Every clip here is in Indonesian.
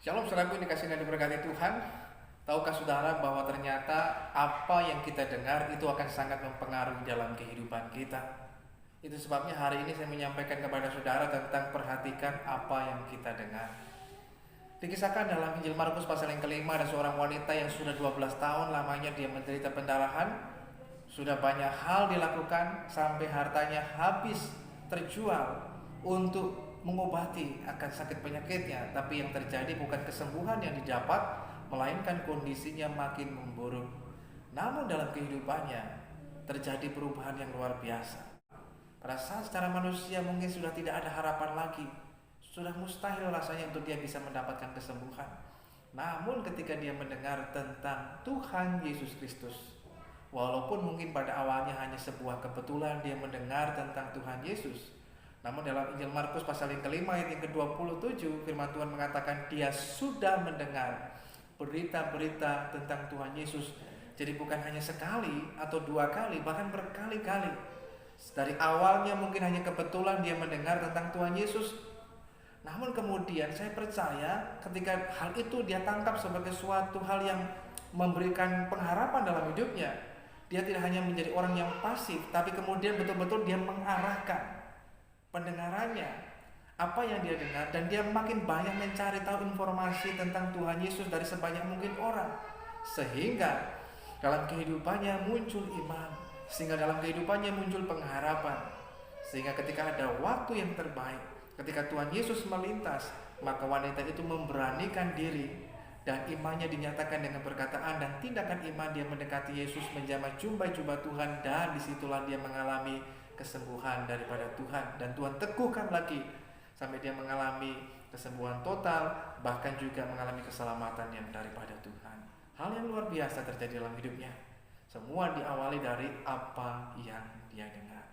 Shalom saudaraku yang dikasihi dan diberkati Tuhan. Tahukah saudara bahwa ternyata apa yang kita dengar itu akan sangat mempengaruhi dalam kehidupan kita. Itu sebabnya hari ini saya menyampaikan kepada saudara tentang perhatikan apa yang kita dengar. Dikisahkan dalam Injil Markus pasal yang kelima, ada seorang wanita yang sudah 12 tahun lamanya dia menderita pendarahan. Sudah banyak hal dilakukan sampai hartanya habis terjual untuk mengobati akan sakit penyakitnya, tapi yang terjadi bukan kesembuhan yang didapat, melainkan kondisinya makin memburuk. Namun dalam kehidupannya terjadi perubahan yang luar biasa. Pada saat secara manusia mungkin sudah tidak ada harapan lagi, sudah mustahil rasanya untuk dia bisa mendapatkan kesembuhan. Namun ketika dia mendengar tentang Tuhan Yesus Kristus, walaupun mungkin pada awalnya hanya sebuah kebetulan dia mendengar tentang Tuhan Yesus, namun dalam Injil Markus pasal yang kelima ayat yang ke-27, firman Tuhan mengatakan dia sudah mendengar berita-berita tentang Tuhan Yesus. Jadi bukan hanya sekali atau dua kali, bahkan berkali-kali. Dari awalnya mungkin hanya kebetulan dia mendengar tentang Tuhan Yesus, namun kemudian saya percaya ketika hal itu dia tangkap sebagai suatu hal yang memberikan pengharapan dalam hidupnya, dia tidak hanya menjadi orang yang pasif, tapi kemudian betul-betul dia mengarahkan pendengarannya, apa yang dia dengar, dan dia makin banyak mencari tahu informasi tentang Tuhan Yesus dari sebanyak mungkin orang, sehingga dalam kehidupannya muncul iman, sehingga dalam kehidupannya muncul pengharapan, sehingga ketika ada waktu yang terbaik, ketika Tuhan Yesus melintas, maka wanita itu memberanikan diri dan imannya dinyatakan dengan perkataan dan tindakan iman. Dia mendekati Yesus, menjamah jubah Tuhan, dan disitulah dia mengalami kesembuhan daripada Tuhan, dan Tuhan teguhkan lagi sampai dia mengalami kesembuhan total, bahkan juga mengalami keselamatan yang daripada Tuhan. Hal yang luar biasa terjadi dalam hidupnya. Semua diawali dari apa yang dia dengar.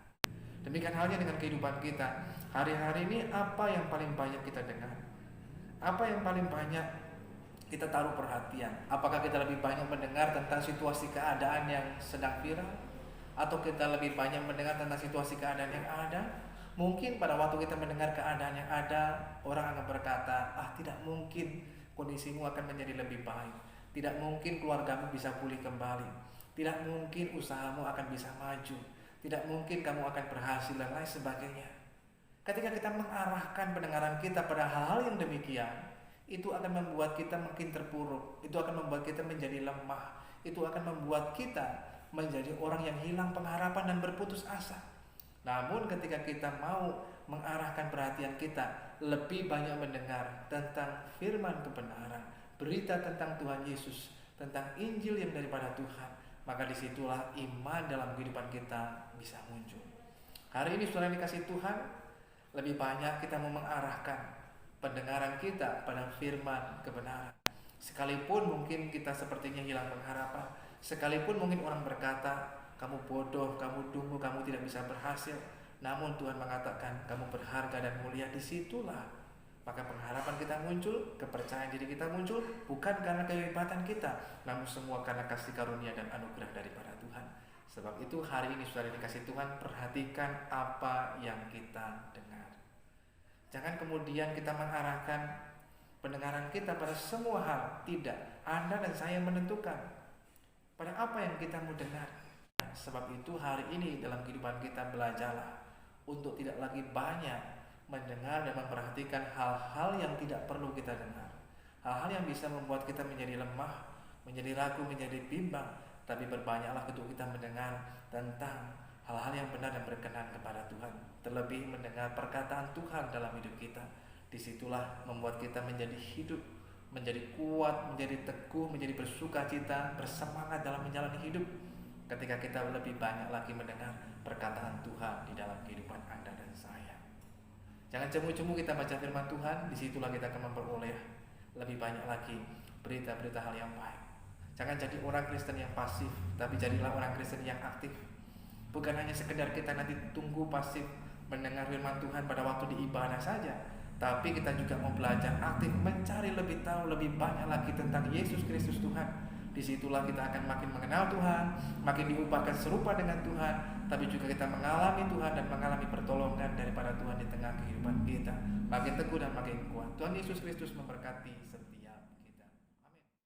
Demikian halnya dengan kehidupan kita. Hari-hari ini apa yang paling banyak kita dengar? Apa yang paling banyak kita taruh perhatian? Apakah kita lebih banyak mendengar tentang situasi keadaan yang sedang viral, atau kita lebih banyak mendengar tentang situasi keadaan yang ada? Mungkin pada waktu kita mendengar keadaan yang ada, orang akan berkata, tidak mungkin kondisimu akan menjadi lebih baik, tidak mungkin keluargamu bisa pulih kembali, tidak mungkin usahamu akan bisa maju, tidak mungkin kamu akan berhasil, dan lain sebagainya. Ketika kita mengarahkan pendengaran kita pada hal-hal yang demikian, itu akan membuat kita makin terpuruk, itu akan membuat kita menjadi lemah, itu akan membuat kita menjadi orang yang hilang pengharapan dan berputus asa. Namun ketika kita mau mengarahkan perhatian kita lebih banyak mendengar tentang firman kebenaran, berita tentang Tuhan Yesus, tentang Injil yang daripada Tuhan, maka disitulah iman dalam kehidupan kita bisa muncul. Hari ini saudara dikasih Tuhan, lebih banyak kita mau mengarahkan pendengaran kita pada firman kebenaran. Sekalipun mungkin kita sepertinya hilang pengharapan, sekalipun mungkin orang berkata, kamu bodoh, kamu dungu, kamu tidak bisa berhasil, namun Tuhan mengatakan kamu berharga dan mulia. Disitulah maka pengharapan kita muncul, kepercayaan diri kita muncul, bukan karena kehebatan kita, namun semua karena kasih karunia dan anugerah daripada Tuhan. Sebab itu hari ini saudara dikasih Tuhan, perhatikan apa yang kita dengar. Jangan kemudian kita mengarahkan pendengaran kita pada semua hal. Tidak, Anda dan saya menentukan pada apa yang kita mau dengar. Sebab itu hari ini dalam kehidupan kita belajarlah untuk tidak lagi banyak mendengar dan memperhatikan hal-hal yang tidak perlu kita dengar, hal-hal yang bisa membuat kita menjadi lemah, menjadi ragu, menjadi bimbang. Tapi berbanyaklah ketika kita mendengar tentang hal-hal yang benar dan berkenan kepada Tuhan, terlebih mendengar perkataan Tuhan dalam hidup kita. Disitulah membuat kita menjadi hidup, menjadi kuat, menjadi teguh, menjadi bersukacita, bersemangat dalam menjalani hidup, ketika kita lebih banyak lagi mendengar perkataan Tuhan di dalam kehidupan Anda dan saya. Jangan cemu-cemu kita baca firman Tuhan, disitulah kita akan memperoleh lebih banyak lagi berita-berita hal yang baik. Jangan jadi orang Kristen yang pasif, tapi jadilah orang Kristen yang aktif. Bukan hanya sekedar kita nanti tunggu pasif mendengar firman Tuhan pada waktu di ibadah saja, tapi kita juga mau belajar aktif, mencari lebih tahu, lebih banyak lagi tentang Yesus Kristus Tuhan. Disitulah kita akan makin mengenal Tuhan, makin diubahkan serupa dengan Tuhan, tapi juga kita mengalami Tuhan dan mengalami pertolongan daripada Tuhan di tengah kehidupan kita. Makin teguh dan makin kuat. Tuhan Yesus Kristus memberkati.